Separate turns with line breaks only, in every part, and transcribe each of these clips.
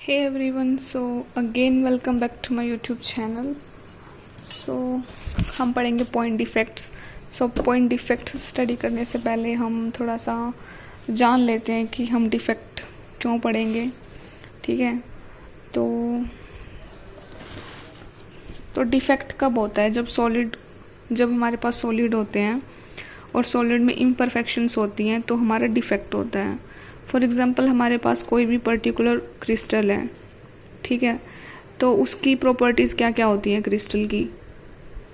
Hey everyone, so again welcome back to my YouTube channel. So हम पढ़ेंगे point defects. So point defects study करने से पहले हम थोड़ा सा जान लेते हैं कि हम डिफेक्ट क्यों पढ़ेंगे. ठीक है, तो डिफेक्ट कब होता है? जब हमारे पास सॉलिड होते हैं और सॉलिड में इम्परफेक्शंस होती हैं तो हमारा डिफेक्ट होता है. फॉर एग्ज़ाम्पल हमारे पास कोई भी पर्टिकुलर क्रिस्टल है, ठीक है, तो उसकी प्रॉपर्टीज़ क्या क्या होती हैं क्रिस्टल की?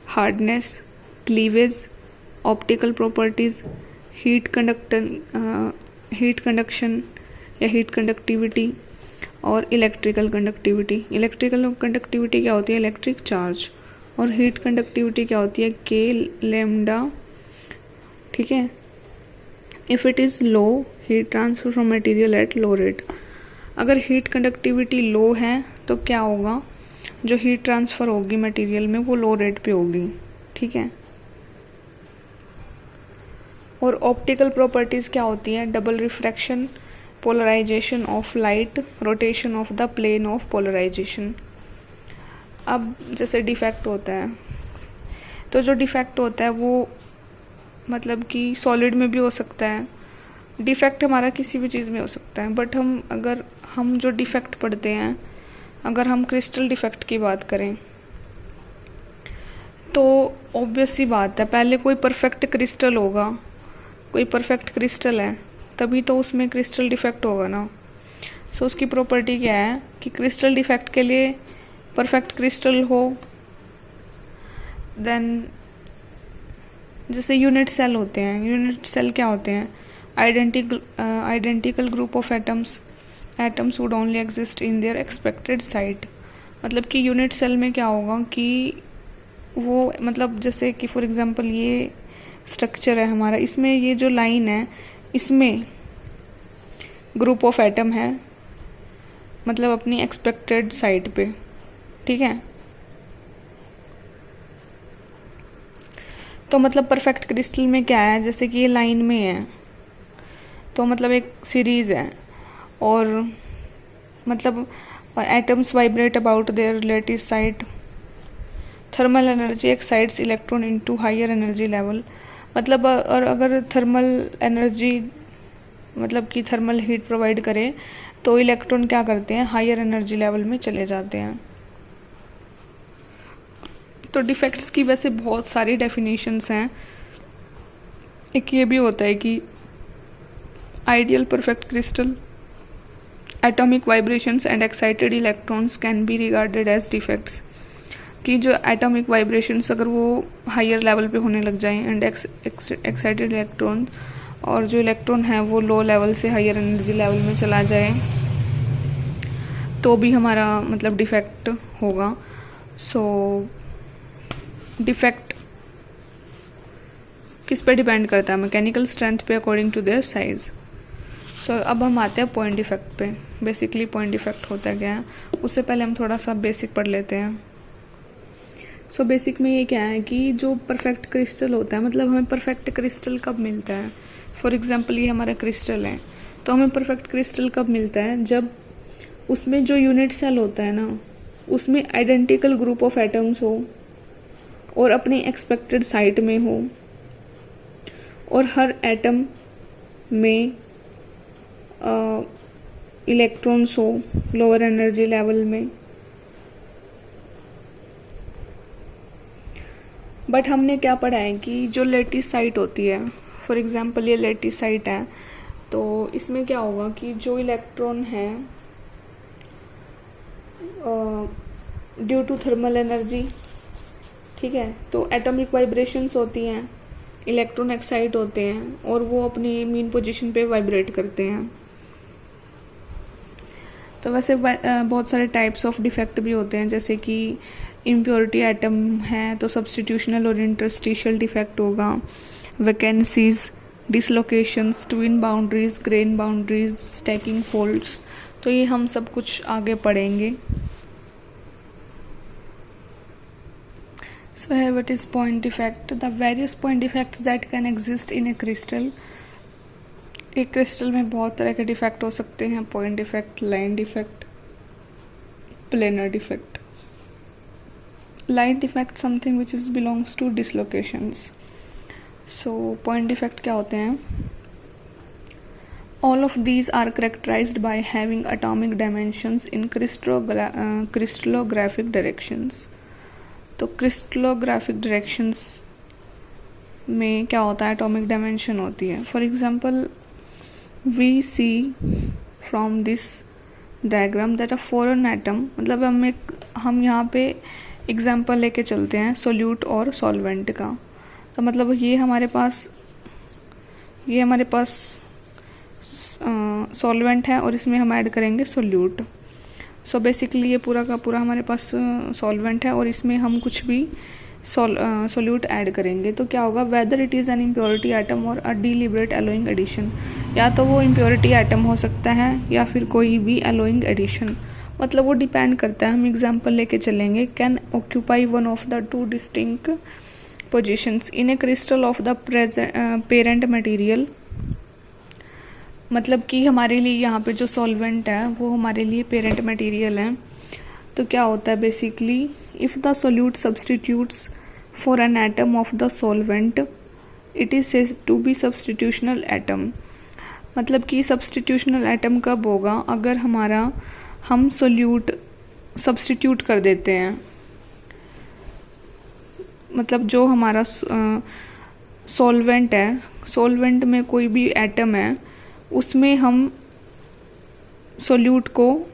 Hardness, cleavage, optical properties, heat conduction या हीट कंडक्टिविटी और इलेक्ट्रिकल कंडक्टिविटी. इलेक्ट्रिकल कंडक्टिविटी क्या होती है? Electric charge. और हीट कंडक्टिविटी क्या होती है? के लैम्डा. ठीक है. If it is low, heat transfer from material at low rate. अगर हीट कंडक्टिविटी लो है तो क्या होगा? जो हीट ट्रांसफ़र होगी मटेरियल में वो लो रेट पे होगी. ठीक है. और ऑप्टिकल प्रॉपर्टीज़ क्या होती है? Double refraction, polarisation of light, rotation of the plane of polarisation. अब जैसे डिफेक्ट होता है, तो जो डिफेक्ट होता है वो मतलब कि सॉलिड में भी हो सकता है. डिफेक्ट हमारा किसी भी चीज़ में हो सकता है. बट अगर हम जो डिफेक्ट पढ़ते हैं, अगर हम क्रिस्टल डिफेक्ट की बात करें तो ऑब्वियस सी बात है, पहले कोई परफेक्ट क्रिस्टल होगा. कोई परफेक्ट क्रिस्टल है तभी तो उसमें क्रिस्टल डिफेक्ट होगा ना. सो उसकी प्रॉपर्टी क्या है कि क्रिस्टल डिफेक्ट के लिए परफेक्ट क्रिस्टल हो. देन जैसे यूनिट सेल होते हैं. यूनिट सेल क्या होते हैं? Identical group of atoms would only exist in their expected site. मतलब कि यूनिट सेल में क्या होगा कि वो मतलब जैसे कि फॉर एग्जांपल ये स्ट्रक्चर है हमारा, इसमें ये जो लाइन है इसमें ग्रुप ऑफ एटम है, मतलब अपनी एक्सपेक्टेड साइट पे. ठीक है. तो मतलब परफेक्ट क्रिस्टल में क्या है? जैसे कि ये लाइन में है तो मतलब एक सीरीज है और मतलब atoms vibrate about their relative site. Thermal energy excites electron into higher energy level. मतलब और अगर थर्मल एनर्जी मतलब कि थर्मल हीट प्रोवाइड करे तो इलेक्ट्रॉन क्या करते हैं? हायर एनर्जी लेवल में चले जाते हैं. तो डिफेक्ट्स की वैसे बहुत सारी डेफिनेशंस हैं. एक ये भी होता है कि ideal perfect crystal atomic vibrations and excited electrons can be regarded as defects. कि जो एटॉमिक वाइब्रेशंस अगर वो हायर लेवल पे होने लग जाएं एंड एक्साइटेड इलेक्ट्रॉन, और जो इलेक्ट्रॉन है वो लो लेवल से हायर एनर्जी लेवल में चला जाए तो भी हमारा मतलब डिफेक्ट होगा. सो डिफेक्ट किस पे डिपेंड करता है? मैकेनिकल स्ट्रेंथ पे अकॉर्डिंग टू देयर साइज. सो अब हम आते हैं पॉइंट डिफेक्ट पे. बेसिकली पॉइंट डिफेक्ट होता क्या है उससे पहले हम थोड़ा सा बेसिक पढ़ लेते हैं. सो बेसिक में ये क्या है कि जो परफेक्ट क्रिस्टल होता है, मतलब हमें परफेक्ट क्रिस्टल कब मिलता है? फॉर एग्जांपल ये हमारा क्रिस्टल है तो हमें परफेक्ट क्रिस्टल कब मिलता है? जब उसमें जो यूनिट सेल होता है ना उसमें आइडेंटिकल ग्रुप ऑफ एटम्स हो और अपनी एक्सपेक्टेड साइट में हो और हर एटम में इलेक्ट्रॉन्स हो लोअर एनर्जी लेवल में. बट हमने क्या पढ़ा है कि जो लेटिस साइट होती है, फॉर एग्जांपल ये लेटिस साइट है, तो इसमें क्या होगा कि जो इलेक्ट्रॉन है ड्यू टू थर्मल एनर्जी, ठीक है, तो एटॉमिक वाइब्रेशंस होती हैं, इलेक्ट्रॉन एक्साइट होते हैं और वो अपनी मीन पोजीशन पे वाइब्रेट करते हैं. तो वैसे बहुत सारे टाइप्स ऑफ डिफेक्ट भी होते हैं. जैसे कि इम्प्योरिटी एटम है तो सब्स्टिट्यूशनल और इंटरस्टिशियल डिफेक्ट होगा. Vacancies, dislocations, twin boundaries, grain boundaries, stacking faults. तो ये हम सब कुछ आगे पढ़ेंगे. So here what is point defect? The various point defects that can exist in a crystal. एक क्रिस्टल में बहुत तरह के डिफेक्ट हो सकते हैं. Point defect, line defect, planar defect. Line defect something which is belongs to dislocations. So point defect क्या होते हैं? All of these are characterized by having atomic dimensions in crystallographic directions. तो crystallographic directions में क्या होता है? atomic dimension होती है. For example, we see from this diagram that a foreign atom, मतलब हम यहाँ पे एग्जाम्पल लेके चलते हैं सोल्यूट और सॉल्वेंट का. तो मतलब ये हमारे पास सॉल्वेंट है और इसमें हम ऐड करेंगे सोल्यूट. सो बेसिकली ये पूरा का पूरा हमारे पास सॉल्वेंट है और इसमें हम कुछ भी सोल्यूट ऐड करेंगे. तो क्या होगा? Whether it is an impurity atom और अ डिलिबरेट एलोइंग एडिशन. या तो वो इम्प्योरिटी एटम हो सकता है या फिर कोई भी एलोइंग एडिशन. मतलब वो डिपेंड करता है. हम एग्जाम्पल लेके चलेंगे. Can occupy one of the two distinct positions in A crystal of the parent material. मतलब कि हमारे लिए यहाँ पे जो सॉल्वेंट है वो हमारे लिए पेरेंट मटेरियल है. तो क्या होता है basically, if the solute substitutes for an atom of the solvent it is said to be substitutional atom. मतलब कि सब्सटीट्यूशनल एटम कब होगा? अगर हम सोल्यूट सब्सटीट्यूट कर देते हैं. मतलब जो हमारा सॉल्वेंट है, सॉल्वेंट में कोई भी एटम है उसमें हम सोल्यूट को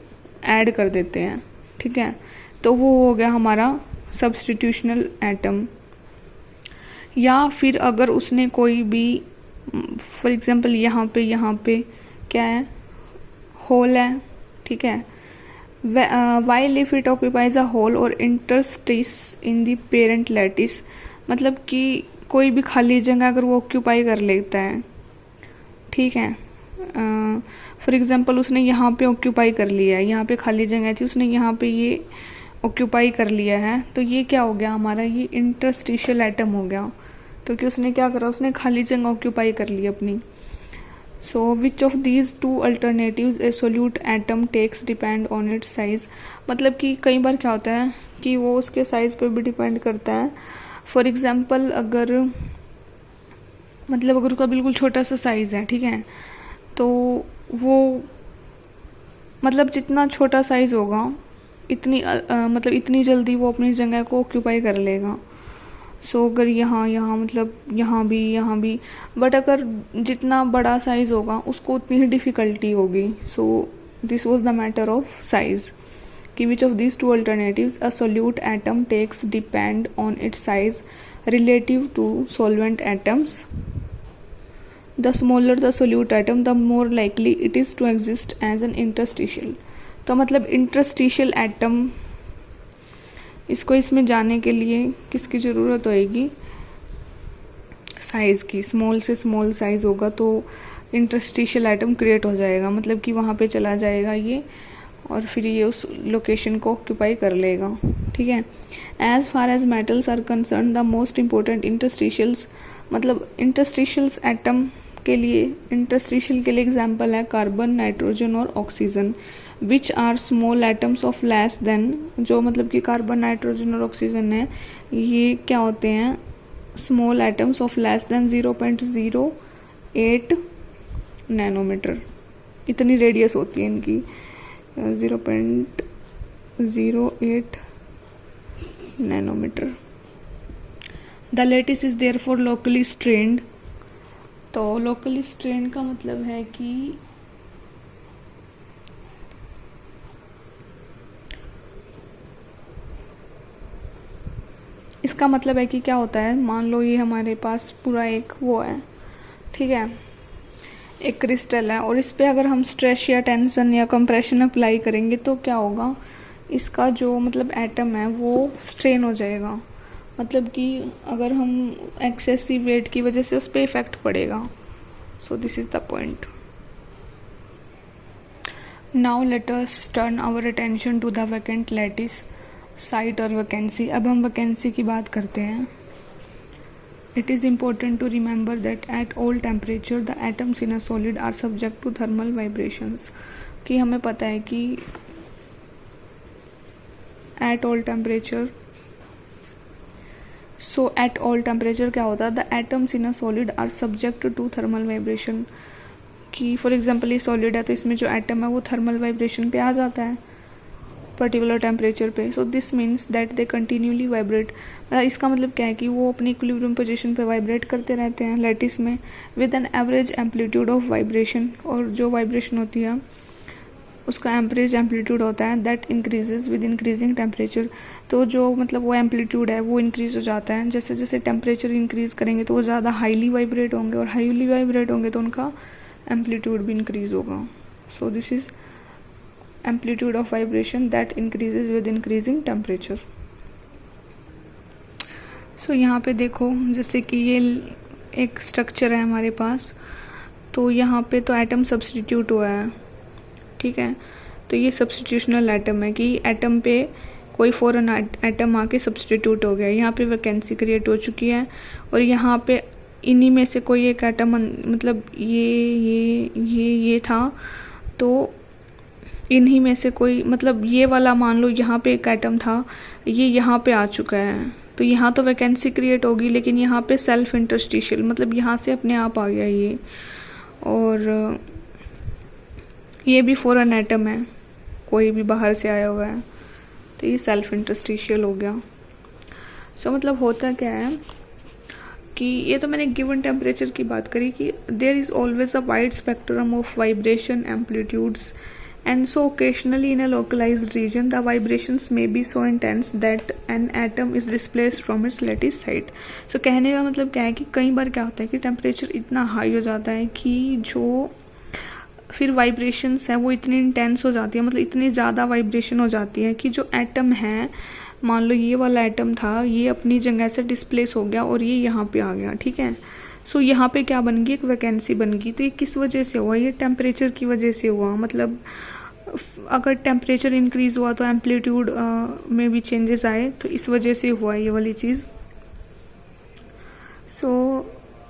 ऐड कर देते हैं. ठीक है, तो वो हो गया हमारा सब्सटीट्यूशनल एटम. या फिर अगर उसने कोई भी, फॉर एग्जांपल यहाँ पे क्या है? होल है. ठीक है, while if it occupies a hole और interstice in the parent lattice. मतलब कि कोई भी खाली जगह अगर वो ऑक्यूपाई कर लेता है. ठीक है, फॉर एग्जांपल उसने यहाँ पे ऑक्यूपाई कर लिया है, यहाँ पे खाली जगह थी, उसने यहाँ पे ये ऑक्यूपाई कर लिया है. तो ये क्या हो गया हमारा? ये इंटरस्टिशियल एटम हो गया, क्योंकि उसने क्या करा? उसने खाली जगह ऑक्यूपाई कर ली अपनी. So which of these two alternatives a solute atom takes depend on its size. मतलब कि कई बार क्या होता है कि वो उसके साइज पे भी डिपेंड करता है. फॉर एग्जांपल अगर उसका बिल्कुल छोटा सा साइज है. ठीक है, तो वो मतलब जितना छोटा साइज होगा इतनी जल्दी वो अपनी जगह को ऑक्यूपाई कर लेगा. सो अगर यहाँ मतलब यहाँ भी, बट अगर जितना बड़ा साइज होगा उसको उतनी ही डिफ़िकल्टी होगी. So this was the matter of size. कि which of these two alternatives a solute atom takes depend on its size relative to solvent atoms. The smaller the solute atom, the more likely it is to exist as an interstitial. तो मतलब interstitial atom, इसमें जाने के लिए किसकी ज़रूरत होएगी? Size की. स्मॉल से स्मॉल साइज़ होगा तो इंटरस्टिशियल एटम क्रिएट हो जाएगा. मतलब कि वहाँ पे चला जाएगा ये और फिर ये उस लोकेशन को ऑक्यूपाई कर लेगा. ठीक है, as far as metals are concern the most important interstitials. मतलब इंटरस्टिशियल्स एटम के लिए, इंटरस्टिशियल के लिए एग्जाम्पल है कार्बन, नाइट्रोजन और oxygen. Which are small atoms of less than. जो मतलब कि कार्बन, नाइट्रोजन और ऑक्सीजन है, ये क्या होते हैं? Small atoms of less than 0.08 nanometre. इतनी रेडियस होती है इनकी, 0.08 nanometre. The lattice is therefore locally strained. तो लोकली स्ट्रेन का मतलब है कि इसका मतलब है कि क्या होता है? मान लो ये हमारे पास पूरा एक वो है. ठीक है, एक क्रिस्टल है और इस पे अगर हम स्ट्रेस या टेंशन या कंप्रेशन अप्लाई करेंगे तो क्या होगा? इसका जो मतलब एटम है वो स्ट्रेन हो जाएगा. मतलब कि अगर हम एक्सेसिव वेट की वजह से उस पर इफेक्ट पड़ेगा. So this is the point. Now let us turn our attention to the vacant lattice site और वैकेंसी. अब हम वैकेंसी की बात करते हैं. It is important to remember that at all temperature the atoms in a solid are subject to thermal vibrations. कि हमें पता है कि at all temperature. So at all temperature क्या होता है, the atoms in a solid are subject to thermal vibration. कि for example ये सॉलिड है तो इसमें जो एटम है वो थर्मल वाइब्रेशन पे आ जाता है पर्टिकुलर टेम्परेचर पे। So this means that they continually vibrate. इसका मतलब क्या है कि वो अपनी इक्विलिब्रियम पोजीशन पे वाइब्रेट करते रहते हैं लैटिस में with an average amplitude of vibration. और जो वाइब्रेशन होती है उसका एवरेज एम्पलीट्यूड होता है that increases with increasing temperature. तो जो मतलब वो एम्पलीट्यूड है वो इंक्रीज हो जाता है, जैसे जैसे टेम्परेचर इंक्रीज करेंगे तो वो ज़्यादा हाईली वाइब्रेट होंगे, और हाईली वाइब्रेट होंगे तो उनका एम्पलीट्यूड भी इंक्रीज होगा। सो this is amplitude of vibration that increases with increasing temperature। so यहाँ पे देखो जैसे कि ये एक स्ट्रक्चर है हमारे पास, तो यहाँ पे तो एटम सब्स्टिट्यूट हुआ है, ठीक है। तो ये सब्स्टिट्यूशनल एटम है कि एटम पे कोई फॉरेन एटम आके सब्स्टिट्यूट हो गया, यहाँ पे वैकेंसी क्रिएट हो चुकी है। और यहाँ पे इन्हीं में से कोई एक एटम मतलब ये था, तो इन्हीं में से कोई मतलब ये वाला मान लो यहाँ पे एक एटम था, ये यहाँ पे आ चुका है, तो यहाँ तो वैकेंसी क्रिएट होगी, लेकिन यहाँ पे सेल्फ इंटरस्टिशियल मतलब यहाँ से अपने आप आ गया ये। और ये भी फॉरेन एटम है, कोई भी बाहर से आया हुआ है, तो ये सेल्फ इंटरस्टिशियल हो गया। सो मतलब होता क्या है कि ये तो मैंने गिवन टेम्परेचर की बात करी कि there is always a wide spectrum of vibration amplitudes, and so occasionally in a localized region the vibrations may be so intense that an atom is displaced from its lattice site। so कहने का मतलब क्या है कि कई बार क्या होता है कि टेम्परेचर इतना हाई हो जाता है कि जो फिर वाइब्रेशंस है वो इतनी इंटेंस हो जाती है, मतलब इतनी ज़्यादा वाइब्रेशन हो जाती है कि जो एटम है, मान लो ये वाला एटम था, ये अपनी जगह से डिस्प्लेस हो गया और ये यहाँ पे आ गया, ठीक है। सो यहाँ पे क्या बन गई, एक वैकेंसी बन गई। तो ये किस वजह से हुआ, ये टेम्परेचर की वजह से हुआ। मतलब अगर टेम्परेचर इंक्रीज हुआ तो एम्पलीट्यूड में भी चेंजेस आए, तो इस वजह से हुआ ये वाली चीज़। So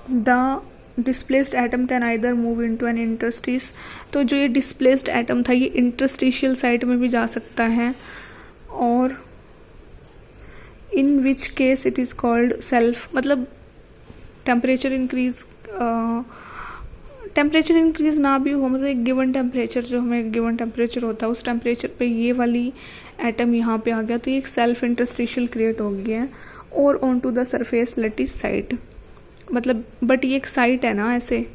the displaced atom can either move into an interstice. तो जो ये डिस्प्लेस्ड एटम था ये इंटरस्टिशियल साइट में भी जा सकता है, और in which case it is called self. मतलब टेम्परेचर इंक्रीज ना भी हो, मतलब एक गिवन टेम्परेचर, जो हमें गिवन टेम्परेचर होता है उस टेम्परेचर पे ये वाली एटम यहाँ पे आ गया, तो ये एक सेल्फ इंटरस्टिशियल क्रिएट हो गया है। और on to the surface lattice site, मतलब बट ये एक साइट है ना ऐसे,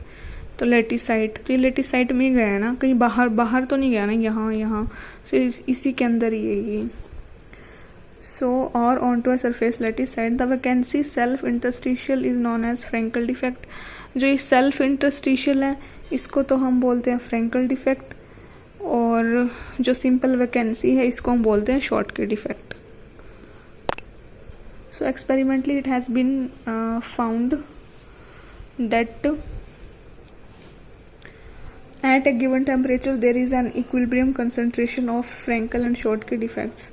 तो लेटिस साइट, तो ये लेटिस साइट में ही गया है ना, कहीं बाहर तो नहीं गया ना, यहाँ सो इसी के अंदर ही है ये। सो और on to a surface lattice site the vacancy self interstitial is known as Frenkel defect. जो ये सेल्फ इंटरस्टिशियल है इसको तो हम बोलते हैं फ्रैंकल डिफेक्ट, और जो सिंपल वैकेंसी है इसको हम बोलते हैं Schottky defect. So experimentally it has been found that at a given temperature there is an equilibrium concentration of Frankel and Schottky defects।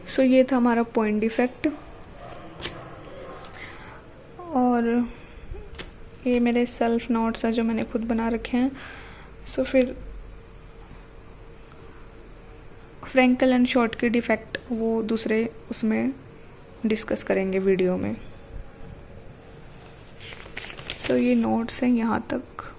so ये था हमारा पॉइंट डिफेक्ट, और ये मेरे सेल्फ नोट्स हैं जो मैंने खुद बना रखे हैं। सो फिर फ्रैंकल एंड शॉर्टकी डिफेक्ट वो दूसरे उसमें डिस्कस करेंगे वीडियो में। सो ये नोट्स हैं यहाँ तक।